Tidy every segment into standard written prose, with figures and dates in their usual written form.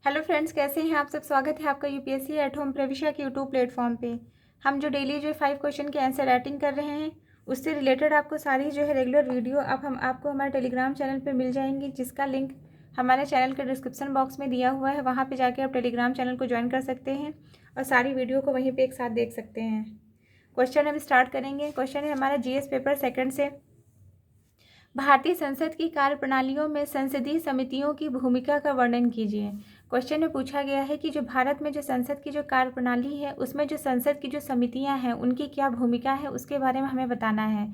Hello friends, कैसे हैं आप सब। स्वागत है आपका यूपीएससी एट होम प्रविशा के यूट्यूब प्लेटफॉर्म पे। हम जो डेली जो 5 क्वेश्चन के आंसर राइटिंग कर रहे हैं उससे रिलेटेड आपको सारी जो है रेगुलर वीडियो अब हम आपको हमारे टेलीग्राम चैनल पे मिल जाएंगी, जिसका लिंक हमारे चैनल के डिस्क्रिप्शन बॉक्स में दिया हुआ है। वहाँ पर जाके आप टेलीग्राम चैनल को ज्वाइन कर सकते हैं और सारी वीडियो को वहीं पर एक साथ देख सकते हैं। क्वेश्चन हम स्टार्ट करेंगे। क्वेश्चन है हमारा जीएस पेपर सेकेंड से। भारतीय संसद की कार्यप्रणालियों में संसदीय समितियों की भूमिका का वर्णन कीजिए। क्वेश्चन में पूछा गया है कि जो भारत में जो संसद की जो कार्यप्रणाली है उसमें जो संसद की जो समितियां हैं उनकी क्या भूमिका है उसके बारे में हमें बताना है।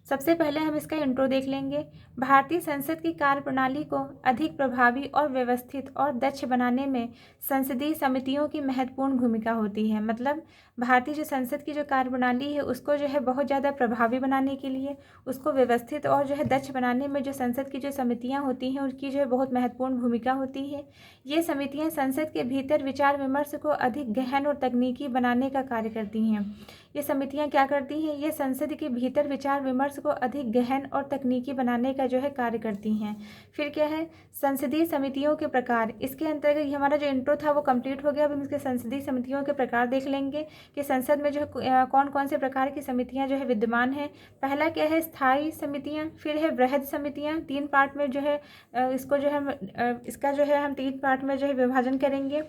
सबसे पहले हम इसका इंट्रो देख लेंगे। भारतीय संसद की कार्यप्रणाली को अधिक प्रभावी और व्यवस्थित और दक्ष बनाने में संसदीय समितियों की महत्वपूर्ण भूमिका होती है। मतलब भारतीय जो संसद की जो कार्यप्रणाली है उसको जो है बहुत ज़्यादा प्रभावी बनाने के लिए, उसको व्यवस्थित और जो है दक्ष बनाने में जो संसद की जो समितियां होती हैं उनकी जो है बहुत महत्वपूर्ण भूमिका होती है। ये समितियां संसद के भीतर विचार विमर्श को अधिक गहन और तकनीकी बनाने का कार्य करती हैं। ये समितियां क्या करती हैं? ये संसद के भीतर विचार विमर्श को अधिक गहन और तकनीकी बनाने का जो है कार्य करती हैं। फिर क्या है? संसदीय समितियों के प्रकार। इसके अंतर्गत हमारा जो इंट्रो था वो कंप्लीट हो गया। अब हम इसके संसदीय समितियों के प्रकार देख लेंगे कि संसद में जो है कौन कौन से प्रकार की समितियां जो है विद्यमान है। पहला क्या है? स्थायी समितियां। फिर है वृहद समितियां। 3 पार्ट में जो है इसको जो है इसका जो है हम 3 पार्ट में जो है विभाजन करेंगे।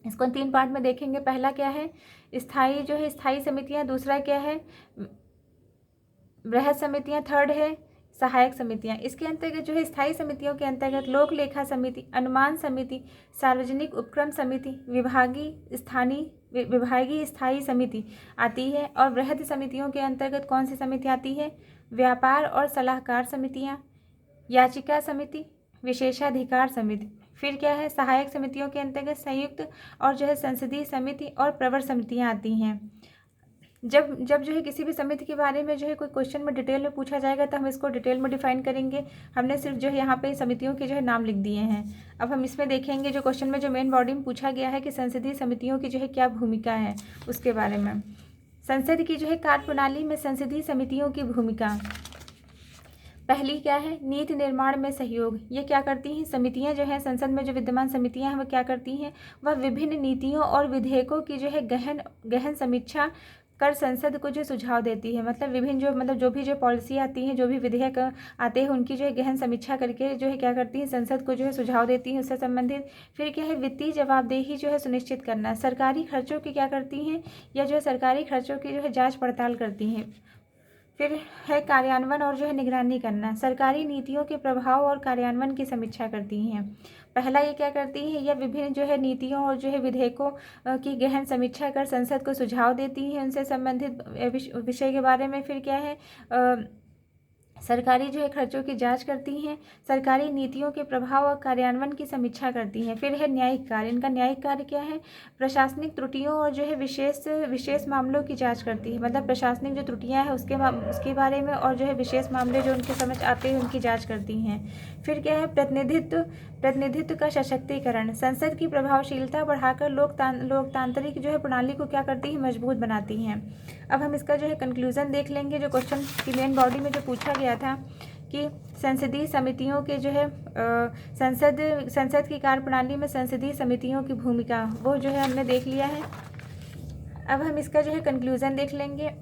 इसको 3 पार्ट में देखेंगे। पहला क्या है? स्थायी जो है स्थायी समितियां। दूसरा क्या है? वृहद समितियां। थर्ड है सहायक समितियां। इसके अंतर्गत जो है स्थायी समितियों के अंतर्गत लोक लेखा समिति, अनुमान समिति, सार्वजनिक उपक्रम समिति, विभागीय स्थायी समिति आती है। और वृहद समितियों के अंतर्गत कौन सी समिति आती है? व्यापार और सलाहकार समितियां, याचिका समिति, विशेषाधिकार समिति। फिर क्या है? सहायक समितियों के अंतर्गत संयुक्त और जो है संसदीय समिति और प्रवर समितियां आती हैं। जब जो है किसी भी समिति के बारे में जो है कोई क्वेश्चन में डिटेल में पूछा जाएगा तो हम इसको डिटेल में डिफाइन करेंगे। हमने सिर्फ जो है यहाँ पे समितियों के जो है नाम लिख दिए हैं। अब हम इसमें देखेंगे जो क्वेश्चन में जो मेन बॉडी में पूछा गया है कि संसदीय समितियों की जो है क्या भूमिका है उसके बारे में। संसद की जो है कार्यप्रणाली में संसदीय समितियों की भूमिका। पहली क्या है? नीति निर्माण में सहयोग। ये क्या करती हैं? समितियां जो हैं संसद में जो विद्यमान समितियां हैं वो क्या करती हैं? वह विभिन्न नीतियों और विधेयकों की जो है गहन समीक्षा कर संसद को जो सुझाव देती है। मतलब विभिन्न जो भी पॉलिसी आती हैं, जो भी विधेयक आते हैं उनकी जो है गहन समीक्षा करके जो है क्या करती हैं? संसद को जो है सुझाव देती हैं उससे संबंधित। फिर क्या है? वित्तीय जवाबदेही जो है सुनिश्चित करना। सरकारी खर्चों की क्या करती हैं? या जो है सरकारी खर्चों की जो है जाँच पड़ताल करती हैं। फिर है कार्यान्वयन और जो है निगरानी करना। सरकारी नीतियों के प्रभाव और कार्यान्वयन की समीक्षा करती हैं। पहला ये क्या करती है? यह विभिन्न जो है नीतियों और जो है विधेयकों की गहन समीक्षा कर संसद को सुझाव देती हैं उनसे संबंधित विषय के बारे में। फिर क्या है? सरकारी जो है खर्चों की जांच करती हैं। सरकारी नीतियों के प्रभाव और कार्यान्वयन की समीक्षा करती हैं। फिर है न्यायिक कार्य। इनका न्यायिक कार्य क्या है? प्रशासनिक त्रुटियों और जो है विशेष मामलों की जांच करती है। मतलब प्रशासनिक जो त्रुटियां हैं उसके बारे में और जो है विशेष मामले जो उनके समझ आते हैं उनकी जाँच करती हैं। फिर क्या है? प्रतिनिधित्व का सशक्तिकरण। संसद की प्रभावशीलता बढ़ाकर लोकतांत्रिक जो है प्रणाली को क्या करती है? मजबूत बनाती हैं। अब हम इसका जो है कंक्लूजन देख लेंगे। जो क्वेश्चन की मेन बॉडी में जो पूछा गया था कि संसदीय समितियों के जो है संसद की कार्यप्रणाली में संसदीय समितियों की भूमिका, वो जो है हमने देख लिया है। अब हम इसका जो है कंक्लूजन देख लेंगे।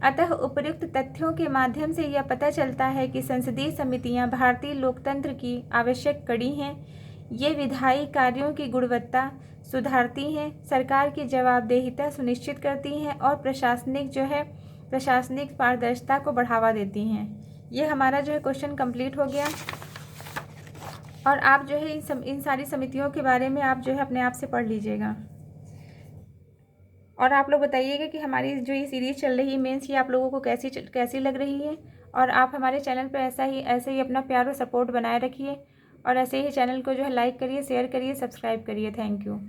अतः उपर्युक्त तथ्यों के माध्यम से यह पता चलता है कि संसदीय समितियां भारतीय लोकतंत्र की आवश्यक कड़ी हैं। ये विधायी कार्यों की गुणवत्ता सुधारती हैं, सरकार की जवाबदेहिता सुनिश्चित करती हैं और प्रशासनिक पारदर्शिता को बढ़ावा देती हैं। ये हमारा जो है क्वेश्चन कंप्लीट हो गया। और आप जो है इन सारी समितियों के बारे में आप जो है अपने आप से पढ़ लीजिएगा। और आप लोग बताइएगा कि हमारी जो ये सीरीज़ चल रही है मेंस की आप लोगों को कैसी लग रही है। और आप हमारे चैनल पर ऐसे ही अपना प्यार और सपोर्ट बनाए रखिए। और ऐसे ही चैनल को जो है लाइक करिए, शेयर करिए, सब्सक्राइब करिए। Thank you.